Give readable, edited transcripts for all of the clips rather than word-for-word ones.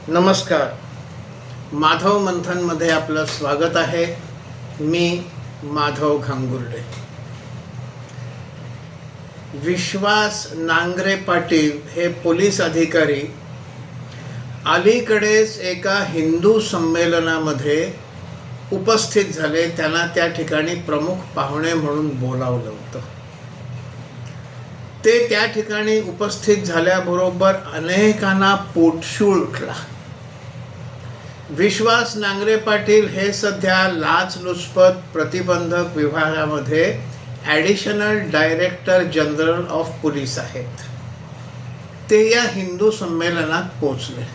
नमस्कार. माधव मंथनमध्ये आपलं स्वागत आहे. मी माधव घांगुर्डे. विश्वास नांगरे पाटील हे पोलीस अधिकारी अलीकडेच एका हिंदू संमेलनामध्ये उपस्थित झाले. त्यांना त्या ठिकाणी प्रमुख पाहुणे म्हणून बोलावलं होतं. ते त्या ठिकाणी उपस्थित झाल्याबरोबर अनेकांना पोटशूळ उठला. विश्वास नांगरे पाटील हे सध्या लाचलुचपत प्रतिबंधक विभागामध्ये additional director general of police आहेत. ते या हिंदू संमेलनात पोचले.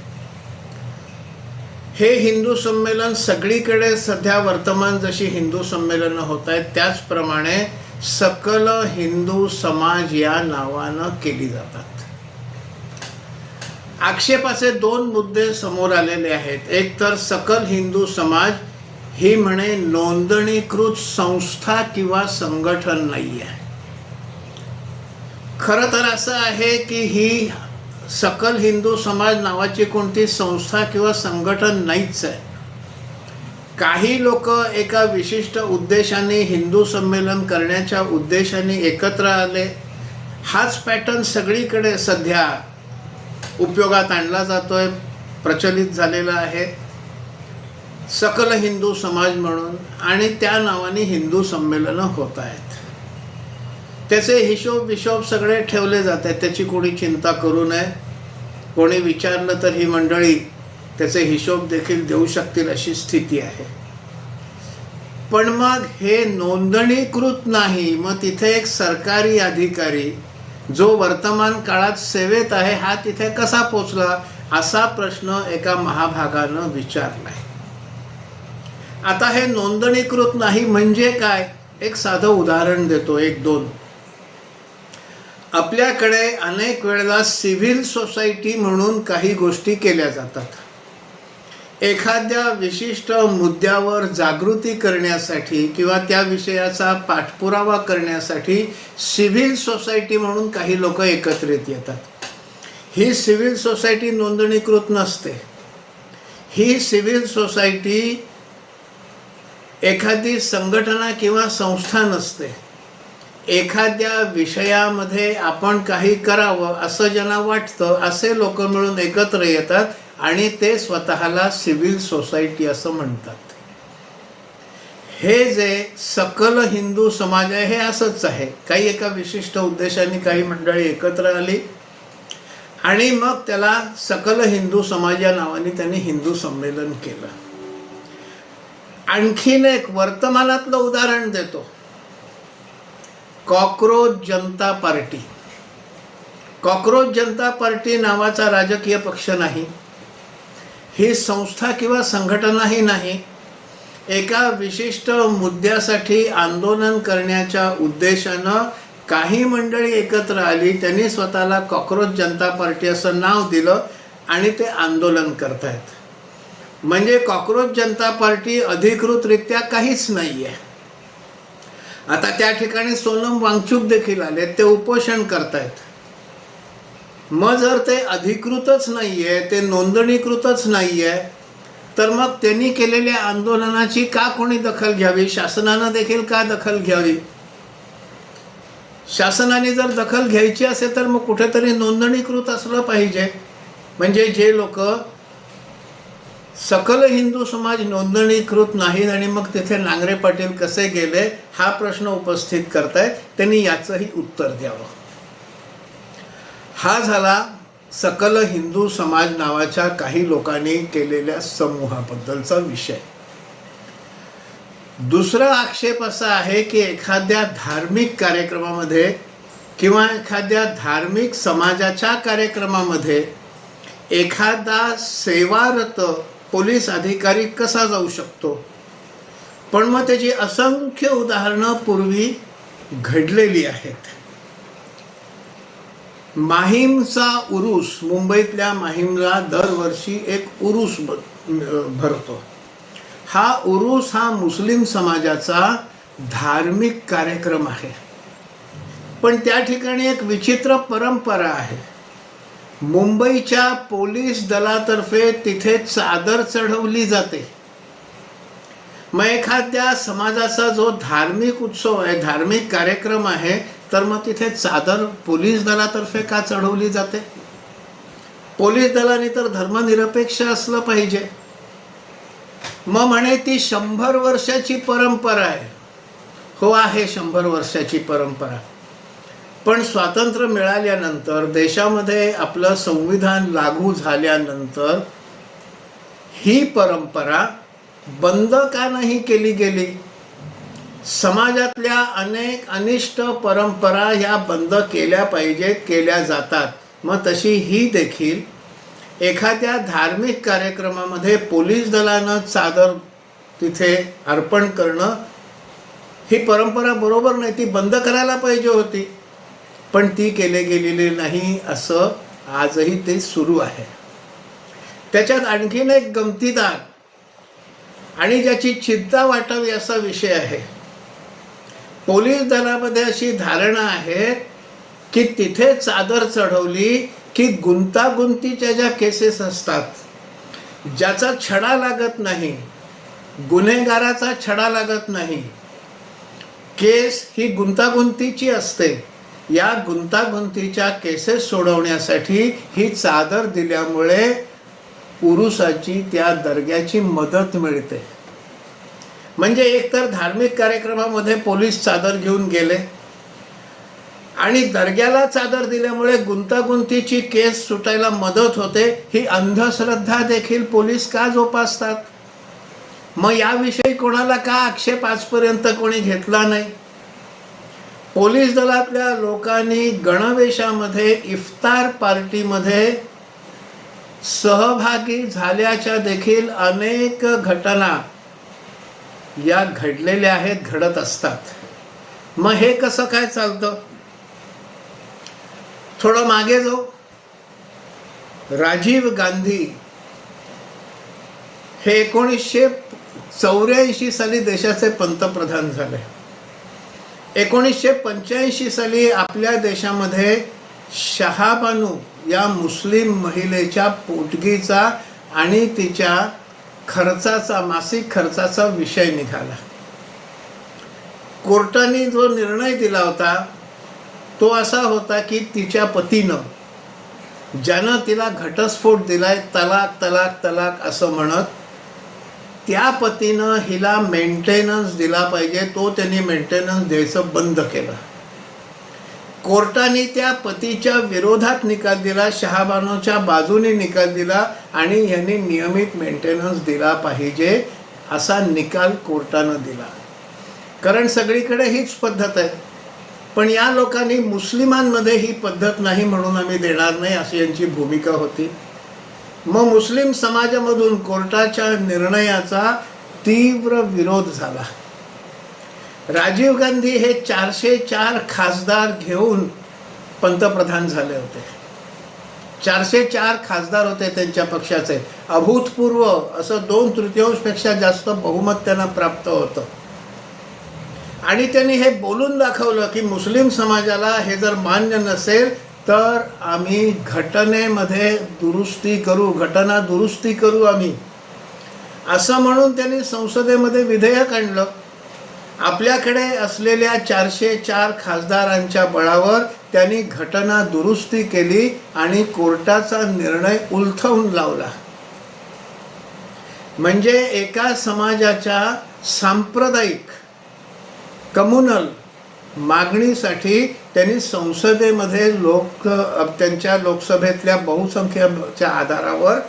हे हिंदू संमेलन सगळीकडे सध्या वर्तमान जशी हिंदू संमेलनं होत आहेत त्याचप्रमाणे सकल हिंदू समाज या नावानं केली जातात. आक्षेपाचे दोन मुद्दे समोर आलेले आहेत. एक तर सकल हिंदू समाज ही म्हणे नोंदणीकृत संस्था किंवा संघटन नाही आहे. खरं तर असं आहे की ही सकल हिंदू समाज नावाची कोणती संस्था किंवा संघटन नाहीच आहे. काही लोक एका विशिष्ट उद्देशाने हिंदू संमेलन करण्याच्या उद्देशाने एकत्र आले. हाच पॅटर्न सगळीकडे सध्या उपयोगात आणला जातोय, प्रचलित झालेला आहे. सकल हिंदू समाज म्हणून आणि त्या नावाने हिंदू संमेलनं होत आहेत. त्याचे हिशोब सगळे ठेवले जात आहेत. त्याची कोणी चिंता करू नये. कोणी विचारलं तर ही मंडळी त्याचे हिशोब देखील देऊ शकतील अशी स्थिती आहे. पण मग हे नोंदणीकृत नाही, मग तिथे एक सरकारी अधिकारी जो वर्तमान काळात सेवेत आहे हा तिथे कसा पोचला असा प्रश्न एका महाभागानं विचारलाय. आता हे नोंदणीकृत नाही म्हणजे काय, एक साधं उदाहरण देतो, एक दोन. आपल्याकडे अनेक वेळेला सिव्हिल सोसायटी म्हणून काही गोष्टी केल्या जातात. एखाद्या विशिष्ट मुद्द्यावर जागृती करण्यासाठी किंवा त्या विषयाचा पाठपुरावा करण्यासाठी सिव्हिल सोसायटी म्हणून काही लोक एकत्रित येतात. ही सिव्हिल सोसायटी नोंदणीकृत नसते. ही सिव्हिल सोसायटी एखादी संघटना किंवा संस्था नसते. एखाद्या विषयामध्ये आपण काही करावं असं ज्यांना वाटतं असे लोक मिळून एकत्र येतात आणि ते स्वतःला सिव्हिल सोसायटी असं म्हणतात. हे जे सकल हिंदू समाज आहे हे असंच आहे. काही एका विशिष्ट उद्देशाने काही मंडळी एकत्र आली आणि मग त्याला सकल हिंदू समाज या नावाने त्यांनी हिंदू संमेलन केलं. आणखीन एक वर्तमानातलं उदाहरण देतो. कॉकरोच जनता पार्टी. कॉकरोच जनता पार्टी नावाचा राजकीय पक्ष नाही. ही संस्था किंवा संघटनाही नाही. एका विशिष्ट मुद्द्यासाठी आंदोलन करण्याच्या उद्देशानं काही मंडळी एकत्र आली. त्यांनी स्वतःला कॉकरोच जनता पार्टी असं नाव दिलं आणि ते आंदोलन करतायत. म्हणजे कॉकरोच जनता पार्टी अधिकृतरित्या काहीच नाही आहे. आता त्या ठिकाणी सोनम वांगचुक देखील आले, ते उपोषण करतायत. मग जर ते अधिकृतच नाही आहे, ते नोंदणीकृतच नाही आहे, तर मग त्यांनी केलेल्या आंदोलनाची का कोणी दखल घ्यावी? शासनानं देखील का दखल घ्यावी? शासनाने जर दखल घ्यायची असेल तर मग कुठेतरी नोंदणीकृत असलं पाहिजे. म्हणजे जे लोक सकल हिंदू समाज नोंदणीकृत नाहीत आणि मग तिथे नांगरे पाटील कसे गेले हा प्रश्न उपस्थित करतायत, त्यांनी याचंही उत्तर द्यावं. हा झाला सकल हिंदू समाज नावाच्या काही लोकांनी केलेल्या समूहाबद्दलचा विषय. दुसरा आक्षेप असा आहे की एखाद्या धार्मिक कार्यक्रमामध्ये किंवा एखाद्या धार्मिक समाजाच्या कार्यक्रमामध्ये एखादा सेवारत पोलीस अधिकारी कसा जाऊ शकतो. पण मग त्याची असंख्य उदाहरणं पूर्वी घडलेली आहेत. माहीमचा उरूस, मुंबईतल्या माहीमला दरवर्षी एक उरूस भरतो. हा उरूस हा मुस्लिम समाजाचा धार्मिक कार्यक्रम आहे. पण त्या ठिकाणी एक विचित्र परंपरा आहे. मुंबईच्या पोलीस दलातर्फे तिथे चादर चढवली जाते. मग एखाद्या समाजाचा जो धार्मिक उत्सव आहे, धार्मिक कार्यक्रम आहे, तर मग तिथे चादर पोलीस दलातर्फे का चढवली जाते? पोलीस दलाने तर धर्मनिरपेक्ष असलं पाहिजे. मग म्हणे ती 100 वर्षाची परंपरा आहे. हो, आहे 100 वर्षाची परंपरा. पण स्वातंत्र्य मिळाल्यानंतर, देशामध्ये आपलं संविधान लागू झाल्यानंतर ही परंपरा बंद का नाही केली गेली? समाजातल्या अनेक अनिष्ट परंपरा ह्या बंद केल्या पाहिजेत, केल्या जातात. मग तशी ही देखील एखाद्या धार्मिक कार्यक्रमामध्ये पोलीस दलानं चादर तिथे अर्पण करणं ही परंपरा बरोबर नाही, ती बंद करायला पाहिजे होती. पण ती केली गेलेली नाही, असं आजही ते सुरू आहे. त्याच्यात आणखीन एक गमतीदार आणि ज्याची चिंता वाटावी असा विषय आहे. पोलीस दलामध्ये अशी धारणा आहे की तिथे चादर चढवली की गुंतागुंतीच्या ज्या केसेस असतात, ज्याचा छडा लागत नाही, गुन्हेगाराचा छडा लागत नाही, केस ही गुंतागुंतीची असते, या गुंतागुंतीच्या केसेस सोडवण्यासाठी ही चादर दिल्यामुळे पुरुषाची, त्या दर्ग्याची मदत मिळते. म्हणजे एकतर धार्मिक कार्यक्रमामध्ये पोलीस चादर घेऊन गेले आणि दर्ग्याला चादर दिल्यामुळे गुंतागुंतीची केस सुटायला मदत होते, ही अंधश्रद्धा देखील पोलीस का जोपासतात? मग याविषयी कोणाला का आक्षेप आजपर्यंत कोणी घेतला नाही? पोलीस दलातल्या लोकांनी गणवेशामध्ये इफ्तार पार्टीमध्ये सहभागी झाल्याच्या देखील अनेक घटना या घडलेल्या आहेत, घडत असतात. मग हे कसं काय चालतं? थोडं मागे जाऊ. राजीव गांधी हे 1984 साली देशाचे पंतप्रधान झाले. 1985 साली आपल्या देशामध्ये शहाबानू या मुस्लिम महिलेच्या पोटगीचा आणि तिच्या खर्चाचा, मासिक खर्चाचा विषय निघाला. कोर्टाने जो निर्णय दिला होता तो असा होता की तिच्या पतीनं, ज्यानं तिला घटस्फोट दिलाय, तलाक तलाक तलाक असं म्हणत, त्या पतीनं हिला मेंटेनन्स दिला पाहिजे. तो त्यांनी मेंटेनन्स द्यायचं बंद केलं. कोर्टाने त्या पतीच्या विरोधात निकाल दिला, शहाबानूच्या बाजूने निकाल दिला आणि यांनी नियमित मेंटेनन्स दिला पाहिजे असा निकाल कोर्टानं दिला. कारण सगळीकडे हीच पद्धत आहे. पण या लोकांनी मुस्लिमांमध्ये ही पद्धत नाही म्हणून आम्ही देणार नाही, अशी यांची भूमिका होती. मग मुस्लिम समाजामधून कोर्टाच्या निर्णयाचा तीव्र विरोध झाला. राजीव गांधी हे 404 खासदार घेऊन पंतप्रधान झाले होते. 404 खासदार होते त्यांच्या पक्षाचे. अभूतपूर्व असं 2/3पेक्षा जास्त बहुमत त्यांना प्राप्त होतं. आणि त्यांनी हे बोलून दाखवलं की मुस्लिम समाजाला हे जर मान्य नसेल तर आम्ही घटनेमध्ये दुरुस्ती करू, घटना दुरुस्ती करू आम्ही, असं म्हणून त्यांनी संसदेमध्ये विधेयक आणलं. आपल्याकडे असलेल्या 404 खासदारांच्या बळावर त्यांनी घटना दुरुस्ती केली आणि कोर्टाचा निर्णय उलथवून लावला. म्हणजे एका समाजाच्या सांप्रदायिक कम्युनल मागणीसाठी त्यांनी संसदेमध्ये त्यांच्या लोकसभेतल्या बहुसंख्येच्या आधारावर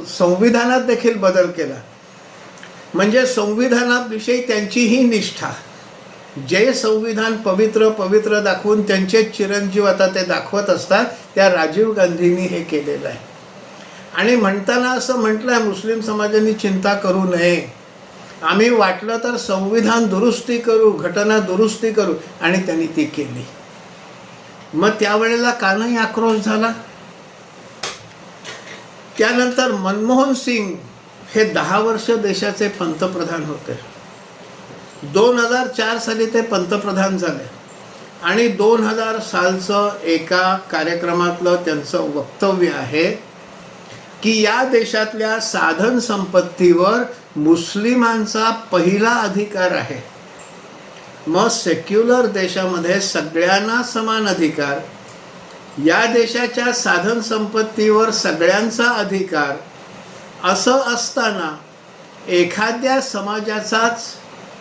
संविधानात देखील बदल केला. म्हणजे संविधानाविषयी त्यांची ही निष्ठा, जे संविधान पवित्र पवित्र दाखवून त्यांचे चिरंजीव आता ते दाखवत असतात, त्या राजीव गांधींनी हे केलेलं आहे. आणि म्हणताना असं म्हटलं आहे मुस्लिम समाजाने चिंता करू नये, आम्ही वाटलं तर संविधान दुरुस्ती करू, घटना दुरुस्ती करू, आणि त्यांनी ती केली. मग त्यावेळेला का नाही आक्रोश झाला? त्यानंतर मनमोहन सिंग हे 10 वर्ष देशाचे पंतप्रधान होते. 2004 साली ते पंतप्रधान झाले. आणि 2000 सालचं एका कार्यक्रमातलं त्यांचं वक्तव्य आहे की या देशातल्या साधन संपत्तीवर मुस्लिमांचा पहिला अधिकार आहे. मग सेक्युलर देशामध्ये सगळ्यांना समान अधिकार, या देशाच्या साधन संपत्तीवर सगळ्यांचा अधिकार असं असताना एखाद्या समाजाचाच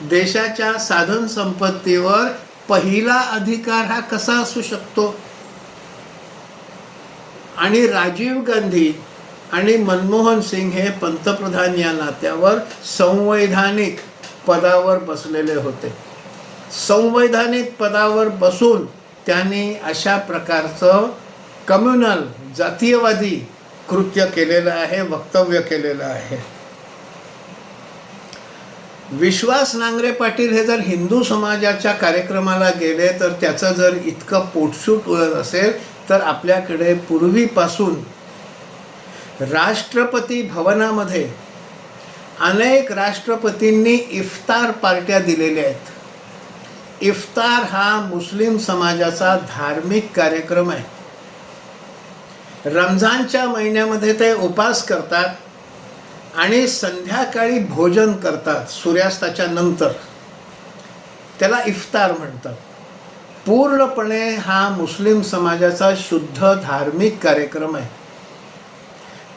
देशाच्या साधन संपत्तीवर पहिला अधिकार हा कसा असू शकतो? आणि राजीव गांधी आणि मनमोहन सिंग हे पंतप्रधान या नात्यावर संवैधानिक पदावर बसलेले होते. संवैधानिक पदावर बसून त्यांनी अशा प्रकारचं कम्युनल जातीयवादी कृत्य केलेलं आहे, वक्तव्य केलेलं आहे. विश्वास नांगरे पाटील हे जर हिंदू समाजाच्या कार्यक्रमाला गेले तर त्याचं जर इतकं पोटशूट उरत असेल तर आपल्याकडे पूर्वीपासून राष्ट्रपती भवनामध्ये अनेक राष्ट्रपतींनी इफ्तार पार्ट्या दिलेल्या आहेत. इफ्तार हा मुस्लिम समाजाचा धार्मिक कार्यक्रम आहे. रमजानच्या महिन्यामध्ये ते उपास करतात आणि संध्याकाळी भोजन करतात सूर्यास्ताच्या नंतर. त्याला इफ्तार म्हणतात. पूर्णपणे हा मुस्लिम समाजाचा शुद्ध धार्मिक कार्यक्रम आहे.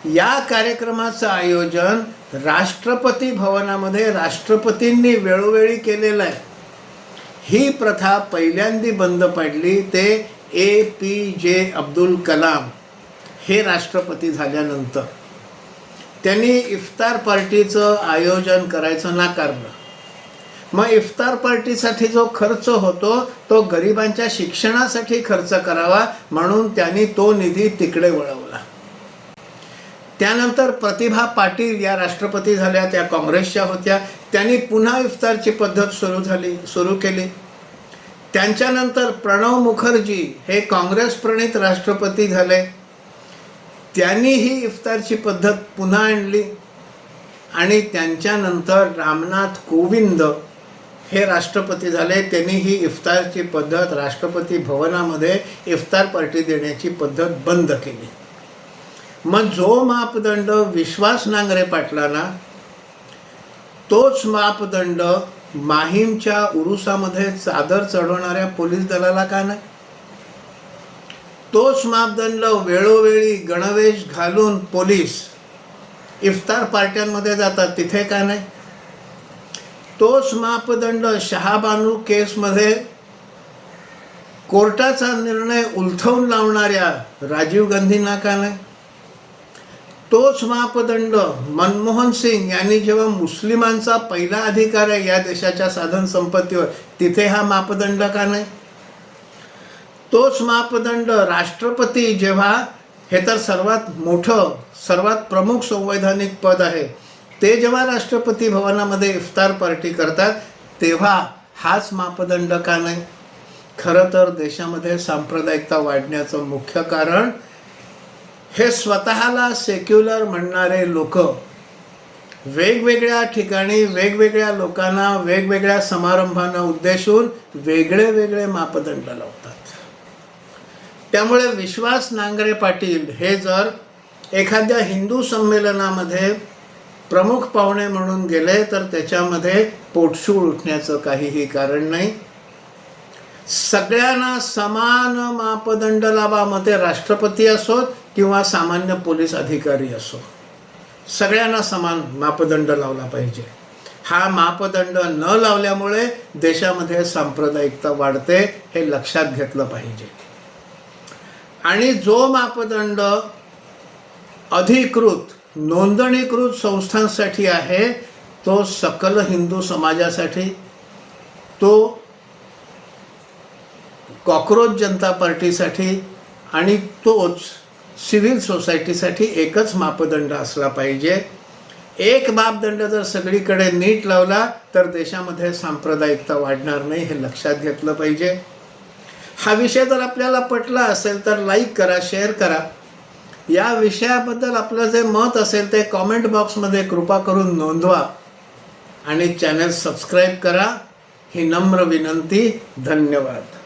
या कार्यक्रमाचं आयोजन राष्ट्रपती भवनामध्ये राष्ट्रपतींनी वेळोवेळी केलेलं आहे. ही प्रथा पहिल्यांदा बंद पडली ते APJ अब्दुल कलाम हे राष्ट्रपती झाल्यानंतर. त्यांनी इफ्तार पार्टीचं आयोजन करायचं नाकारलं. मग इफ्तार पार्टीसाठी जो खर्च होतो तो गरिबांच्या शिक्षणासाठी खर्च करावा म्हणून त्यांनी तो निधी तिकडे वळवला. त्यानंतर प्रतिभा पाटील या राष्ट्रपती झाल्या, त्या काँग्रेसच्या होत्या. त्यांनी पुन्हा इफ्तारची पद्धत सुरू केली. त्यांच्यानंतर प्रणव मुखर्जी हे काँग्रेस प्रणित राष्ट्रपती झाले. त्यांनी ही इफ्तारची पद्धत पुन्हा आणली. आणि त्यांच्यानंतर रामनाथ कोविंद हे राष्ट्रपती झाले. त्यांनी ही इफ्तारची पद्धत राष्ट्रपती भवनामध्ये इफ्तार पार्टी देण्याची पद्धत बंद केली. मग जो मापदंड विश्वास नांगरे पाटलांना, तोच मापदंड माहीमच्या उरुसामध्ये चादर चढवणाऱ्या पोलीस दलाला का नाही? तोच मापदंड वेळोवेळी गणवेश घालून पोलीस इफ्तार पार्ट्यांमध्ये जातात तिथे का नाही? तोच मापदंड शहाबानू केसमध्ये कोर्टाचा निर्णय उलथवून लावणाऱ्या राजीव गांधींना का नाही? तोच मापदंड मनमोहन सिंग यांनी जेव्हा मुस्लिमांचा पहिला अधिकार आहे या देशाच्या साधन संपत्तीवर तिथे हा मापदंड का नाही? तोच मापदंड राष्ट्रपती जेव्हा, हे तर सर्वात मोठं सर्वात प्रमुख संवैधानिक पद आहे, ते जेव्हा राष्ट्रपती भवनामध्ये इफ्तार पार्टी करतात तेव्हा हाच मापदंड का नाही? खरं तर देशामध्ये सांप्रदायिकता वाढण्याचं मुख्य कारण हे स्वतःला सेक्युलर म्हणणारे लोक वेगवेगळ्या ठिकाणी वेगवेगळ्या लोकांना वेगवेगळ्या समारंभांना उद्देशून वेगळे वेगळे मापदंड लावतात. त्यामुळे विश्वास नांगरे पाटील हे जर एखाद्या हिंदू संमेलनामध्ये प्रमुख पाहुणे म्हणून गेले तर त्याच्यामध्ये पोटशूळ उठण्याचं काहीही कारण नाही. सगळ्यांना समान मापदंड लावा, मग ते राष्ट्रपती असोत किंवा सामान्य पोलीस अधिकारी असो, सगळ्यांना समान मापदंड लावला पाहिजे. हा मापदंड न लावल्यामुळे देशामध्ये सांप्रदायिकता वाढते, हे लक्षात घेतलं पाहिजे. आणि जो मापदंड अधिकृत नोंदणीकृत संस्थांसाठी आहे तो सकल हिंदू समाजासाठी, तो कॉकरोच जनता पार्टीसाठी आणि तोच सिव्हिल सोसायटीसाठी एकच मापदंड असला पाहिजे. एक मापदंड जर सगळीकडे नीट लावला तर देशामध्ये सांप्रदायिकता वाढणार नाही, हे लक्षात घेतलं पाहिजे. हा विषय जर आपल्याला पटला असेल तर लाईक करा, शेअर करा. या विषयाबद्दल आपलं जे मत असेल ते कॉमेंट बॉक्समध्ये कृपा करून नोंदवा आणि चॅनल सबस्क्राईब करा, ही नम्र विनंती. धन्यवाद.